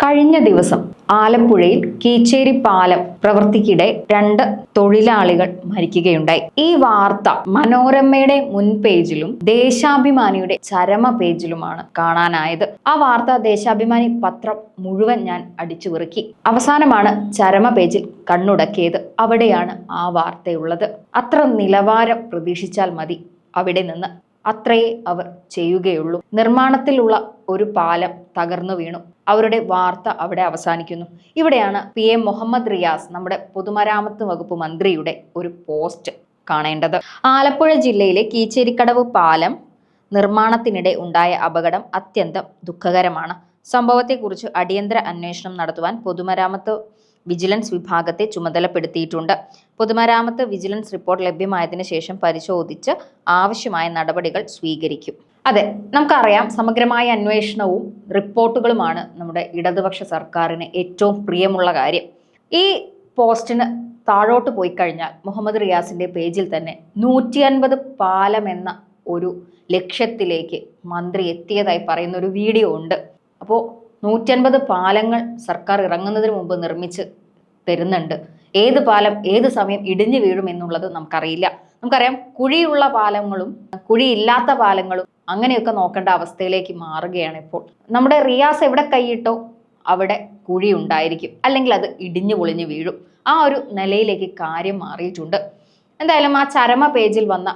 കഴിഞ്ഞ ദിവസം ആലപ്പുഴയിൽ കീച്ചേരി പാലം പ്രവൃത്തിക്കിടെ 2 തൊഴിലാളികൾ മരിക്കുകയുണ്ടായി. ഈ വാർത്ത മനോരമയുടെ മുൻ പേജിലും ദേശാഭിമാനിയുടെ ചരമ പേജിലുമാണ് കാണാനായത്. ആ വാർത്ത ദേശാഭിമാനി പത്രം മുഴുവൻ ഞാൻ അടിച്ചു പെറുക്കി. അവസാനമാണ് ചരമ പേജിൽ കണ്ണുടക്കിയത്. അവിടെയാണ് ആ വാർത്തയുള്ളത്. അത്ര നിലവാരം പ്രതീക്ഷിച്ചാൽ മതി. അവിടെ നിന്ന് അത്രയേ അവർ ചെയ്യുകയുള്ളൂ. നിർമ്മാണത്തിലുള്ള ഒരു പാലം തകർന്നു വീണു. അവരുടെ വാർത്ത അവിടെ അവസാനിക്കുന്നു. ഇവിടെയാണ് PM മുഹമ്മദ് റിയാസ്, നമ്മുടെ പൊതുമരാമത്ത് വകുപ്പ് മന്ത്രിയുടെ ഒരു പോസ്റ്റ് കാണേണ്ടത്. ആലപ്പുഴ ജില്ലയിലെ കീച്ചേരിക്കടവ് പാലം നിർമ്മാണത്തിനിടെ ഉണ്ടായ അപകടം അത്യന്തം ദുഃഖകരമാണ്. സംഭവത്തെക്കുറിച്ച് അടിയന്തര അന്വേഷണം നടത്തുവാൻ പൊതുമരാമത്ത് വിജിലൻസ് വിഭാഗത്തെ ചുമതലപ്പെടുത്തിയിട്ടുണ്ട്. പൊതുമരാമത്ത് വിജിലൻസ് റിപ്പോർട്ട് ലഭ്യമായതിനു ശേഷം പരിശോധിച്ച് ആവശ്യമായ നടപടികൾ സ്വീകരിക്കും. അതെ, നമുക്കറിയാം, സമഗ്രമായ അന്വേഷണവും റിപ്പോർട്ടുകളുമാണ് നമ്മുടെ ഇടതുപക്ഷ സർക്കാരിന് ഏറ്റവും പ്രിയമുള്ള കാര്യം. ഈ പോസ്റ്റിന് താഴോട്ട് പോയി കഴിഞ്ഞാൽ മുഹമ്മദ് റിയാസിന്റെ പേജിൽ തന്നെ 150 പാലം എന്ന ഒരു ലക്ഷ്യത്തിലേക്ക് മന്ത്രി എത്തിയതായി പറയുന്ന ഒരു വീഡിയോ ഉണ്ട്. അപ്പോൾ 150 പാലങ്ങൾ സർക്കാർ ഇറങ്ങുന്നതിന് മുമ്പ് നിർമ്മിച്ച് തരുന്നുണ്ട്. ഏത് പാലം ഏത് സമയം ഇടിഞ്ഞു വീഴും എന്നുള്ളത് നമുക്കറിയില്ല. നമുക്കറിയാം, കുഴിയുള്ള പാലങ്ങളും കുഴിയില്ലാത്ത പാലങ്ങളും അങ്ങനെയൊക്കെ നോക്കേണ്ട അവസ്ഥയിലേക്ക് മാറുകയാണ് ഇപ്പോൾ. നമ്മുടെ റിയാസ് എവിടെ കൈയിട്ടോ അവിടെ കുഴി ഉണ്ടായിരിക്കും, അല്ലെങ്കിൽ അത് ഇടിഞ്ഞു പൊളിഞ്ഞു വീഴും. ആ ഒരു നിലയിലേക്ക് കാര്യം മാറിയിട്ടുണ്ട്. എന്തായാലും ആ ചരമ പേജിൽ വന്ന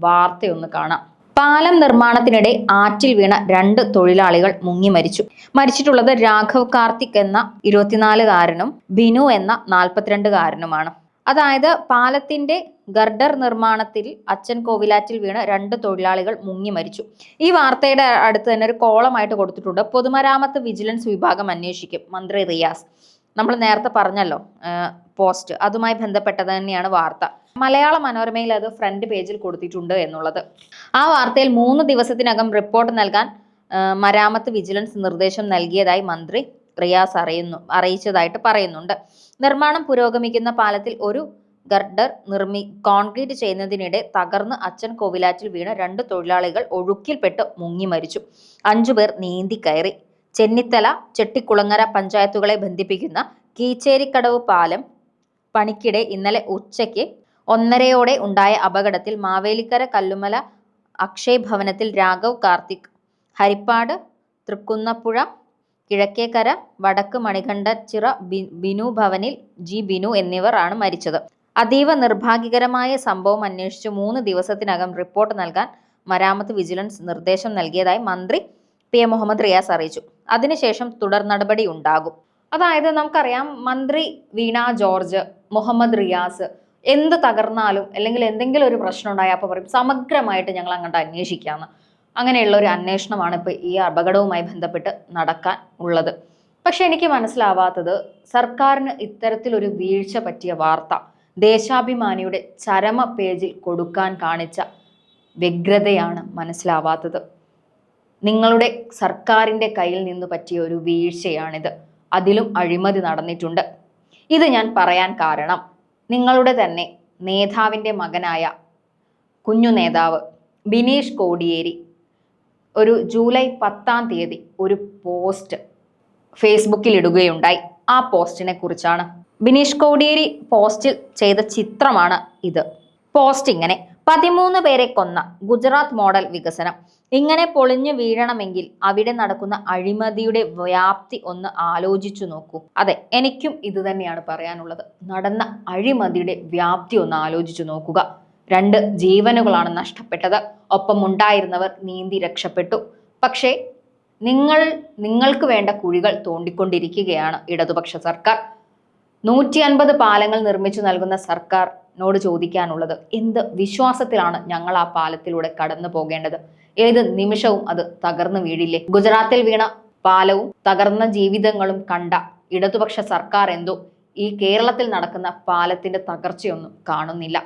വാർത്തയൊന്ന് കാണാം. പാലം നിർമ്മാണത്തിനിടെ ആറ്റിൽ വീണ 2 തൊഴിലാളികൾ മുങ്ങി മരിച്ചു. മരിച്ചിട്ടുള്ളത് രാഘവ് കാർത്തിക് എന്ന 24-കാരനും ബിനു എന്ന 42-കാരനുമാണ്. അതായത് പാലത്തിന്റെ ഗർഡർ നിർമ്മാണത്തിൽ അച്ഛൻ കോവിലാറ്റിൽ വീണ് 2 തൊഴിലാളികൾ മുങ്ങി മരിച്ചു. ഈ വാർത്തയുടെ അടുത്ത് തന്നെ ഒരു കോളമായിട്ട് കൊടുത്തിട്ടുണ്ട്. പൊതുമരാമത്ത് വിജിലൻസ് വിഭാഗം അന്വേഷിക്കും, മന്ത്രി റിയാസ്. നമ്മൾ നേരത്തെ പറഞ്ഞല്ലോ പോസ്റ്റ്, അതുമായി ബന്ധപ്പെട്ടത് തന്നെയാണ് വാർത്ത. മലയാള മനോരമയിൽ അത് ഫ്രണ്ട് പേജിൽ കൊടുത്തിട്ടുണ്ട് എന്നുള്ളത്. ആ വാർത്തയിൽ 3 ദിവസത്തിനകം റിപ്പോർട്ട് നൽകാൻ മരാമത്ത് വിജിലൻസ് നിർദ്ദേശം നൽകിയതായി മന്ത്രി റിയാസ് അറിയിച്ചതായിട്ട് പറയുന്നുണ്ട്. നിർമ്മാണം പുരോഗമിക്കുന്ന പാലത്തിൽ ഒരു ഗർഡർ കോൺക്രീറ്റ് ചെയ്യുന്നതിനിടെ തകർന്ന് അച്ഛൻ കോവിലാറ്റിൽ വീണ് 2 തൊഴിലാളികൾ ഒഴുക്കിൽപ്പെട്ട് മുങ്ങി മരിച്ചു. 5 പേർ നീന്തി കയറി. ചെന്നിത്തല ചെട്ടിക്കുളങ്ങര പഞ്ചായത്തുകളെ ബന്ധിപ്പിക്കുന്ന കീച്ചേരിക്കടവ് പാലം പണിക്കിടെ ഇന്നലെ ഉച്ചയ്ക്ക് 1:30 ഉണ്ടായ അപകടത്തിൽ മാവേലിക്കര കല്ലുമല അക്ഷയ് ഭവനത്തിൽ രാഘവ് കാർത്തിക്, ഹരിപ്പാട് തൃക്കുന്നപ്പുഴ കിഴക്കേക്കര വടക്ക് മണികണ്ഠച്ചിറ ബിനു ഭവനിൽ ബിനു എന്നിവർ ആണ് മരിച്ചത്. അതീവ നിർഭാഗ്യകരമായ സംഭവം അന്വേഷിച്ച് 3 ദിവസത്തിനകം റിപ്പോർട്ട് നൽകാൻ മരാമത്ത് വിജിലൻസ് നിർദ്ദേശം നൽകിയതായി മന്ത്രി PM മുഹമ്മദ് റിയാസ് അറിയിച്ചു. അതിനുശേഷം തുടർ നടപടി ഉണ്ടാകും. അതായത് നമുക്കറിയാം, മന്ത്രി വീണ ജോർജ്, മുഹമ്മദ് റിയാസ് എന്ത് തകർന്നാലും അല്ലെങ്കിൽ എന്തെങ്കിലും ഒരു പ്രശ്നം ഉണ്ടായാൽ അപ്പോൾ പറയും സമഗ്രമായിട്ട് ഞങ്ങൾ അങ്ങോട്ട് അന്വേഷിക്കാമെന്ന്. അങ്ങനെയുള്ള ഒരു അന്വേഷണമാണ് ഇപ്പോൾ ഈ അപകടവുമായി ബന്ധപ്പെട്ട് നടക്കാൻ ഉള്ളത്. പക്ഷെ എനിക്ക് മനസ്സിലാവാത്തത്, സർക്കാരിന് ഇത്തരത്തിലൊരു വീഴ്ച പറ്റിയ വാർത്ത ദേശാഭിമാനിയുടെ ചരമ പേജിൽ കൊടുക്കാൻ കാണിച്ച വ്യഗ്രതയാണ് മനസ്സിലാവാത്തത്. നിങ്ങളുടെ സർക്കാരിൻ്റെ കയ്യിൽ നിന്ന് പറ്റിയ ഒരു വീഴ്ചയാണിത്. അതിലും അഴിമതി നടന്നിട്ടുണ്ട്. ഇത് ഞാൻ പറയാൻ കാരണം, നിങ്ങളുടെ തന്നെ നേതാവിൻ്റെ മകനായ കുഞ്ഞു നേതാവ് ബിനീഷ് കോടിയേരി ഒരു ജൂലൈ 10-ാം തീയതി ഒരു പോസ്റ്റ് ഫേസ്ബുക്കിൽ ഇടുകയുണ്ടായി. ആ പോസ്റ്റിനെ കുറിച്ചാണ്. ബിനീഷ് കോടിയേരി പോസ്റ്റിൽ ചെയ്ത ചിത്രമാണ് ഇത്. പോസ്റ്റ് ഇങ്ങനെ: 13 പേരെ കൊന്ന ഗുജറാത്ത് മോഡൽ വികസനം. ഇങ്ങനെ പൊളിഞ്ഞു വീഴണമെങ്കിൽ അവിടെ നടക്കുന്ന അഴിമതിയുടെ വ്യാപ്തി ഒന്ന് ആലോചിച്ചു നോക്കൂ. അതെ, എനിക്കും ഇത് തന്നെയാണ് പറയാനുള്ളത്. നടന്ന അഴിമതിയുടെ വ്യാപ്തി ഒന്ന് ആലോചിച്ചു നോക്കുക. 2 ജീവനുകളാണ് നഷ്ടപ്പെട്ടത്. ഒപ്പം ഉണ്ടായിരുന്നവർ നീന്തി രക്ഷപ്പെട്ടു. പക്ഷേ നിങ്ങൾക്ക് വേണ്ട കുഴികൾ തോണ്ടിക്കൊണ്ടിരിക്കുകയാണ് ഇടതുപക്ഷ സർക്കാർ. 150 പാലങ്ങൾ നിർമ്മിച്ചു നൽകുന്ന സർക്കാരിനോട് ചോദിക്കാനുള്ളത്, എന്ത് വിശ്വാസത്തിലാണ് ഞങ്ങൾ ആ പാലത്തിലൂടെ കടന്നു പോകേണ്ടത്? ഏത് നിമിഷവും അത് തകർന്നു വീഴില്ലേ? ഗുജറാത്തിൽ വീണ പാലവും തകർന്ന ജീവിതങ്ങളും കണ്ട ഇടതുപക്ഷ സർക്കാർ എന്തോ ഈ കേരളത്തിൽ നടക്കുന്ന പാലത്തിന്റെ തകർച്ചയൊന്നും കാണുന്നില്ല.